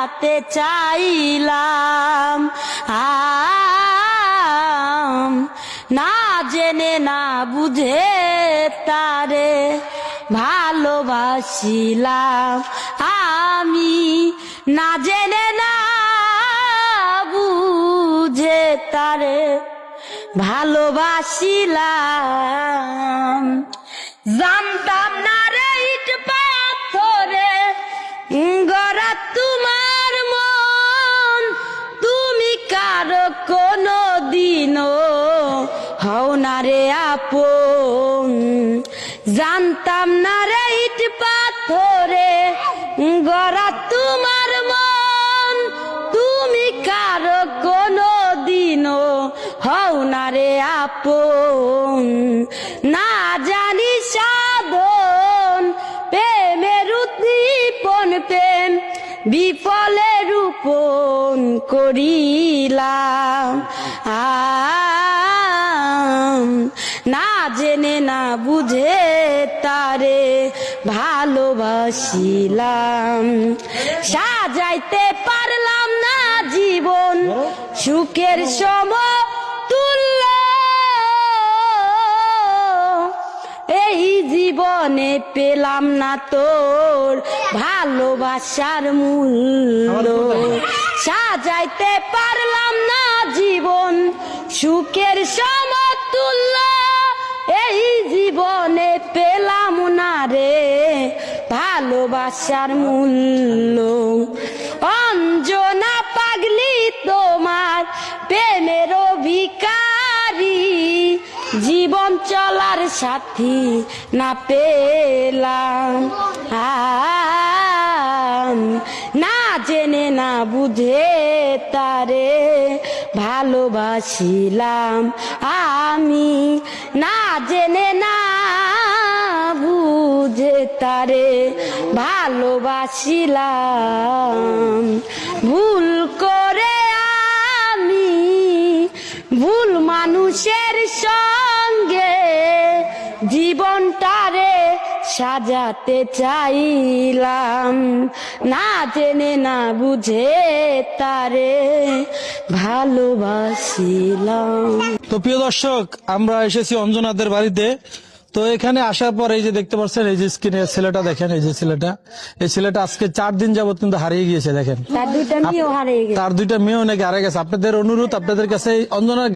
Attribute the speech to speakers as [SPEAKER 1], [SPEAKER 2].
[SPEAKER 1] সাজাতে চাইলাম না জেনে না বুঝে তারে ভালোবাসিলাম আমি না জেনে না বুঝে তারে ভালোবাসিলাম জানতাম না রে ইট পাথরে গড়া তোমার মন তুমি কারো কোনো দিনও হও না রে আপন জানতাম না রে ইট পাথরে গড়া তোমার মন তুমি কারো কোনো দিনও হও না রে আপন না জানি সাধন প্রেমের উদ্দীপন প্রেম বিফলে রূপন করিলাম না জেনে না বুঝে তারে ভালোবাসিলাম সাজাইতে পারলাম না জীবন সুখের সমতুল্য এই জীবনে পেলাম না তোর ভালোবাসার মূল্য সাজাইতে পারলাম না জীবন সুখের সমতুল্য এই জীবনে পেলাম না রে ভালোবাসার মূল্য অঞ্জনা পাগলি তোমার প্রেমের ভিখারি জীবন চলার সাথী না পেলাম না জেনে না বুঝে তারে ভালোবাসিলাম আমি না জেনে না বুঝে তারে ভালোবাসিলাম ভুল করে আমি ভুল মানুষের সঙ্গে জীবনটারে সাজাতে চাইলাম না জেনে না বুঝে তারে ভালোবাসিলাম।
[SPEAKER 2] তো প্রিয় দর্শক, আমরা এসেছি অঞ্জনাদের বাড়িতে। তো এখানে আসার পর এই যে দেখতে পাচ্ছেন, এই যে স্ক্রিনে ছেলেটা দেখেন, এই যে ছেলেটা, এই ছেলেটা আজকে 4 দিন যাবত কিন্তু হারিয়ে গিয়েছে। দেখেন
[SPEAKER 1] তার দুইটা মেয়েও হারিয়ে গেছে,
[SPEAKER 2] তার 2টা মেয়েও নাকি হারিয়ে গেছে। আপনাদের অনুরোধ, আপনাদের কাছে অঞ্জনার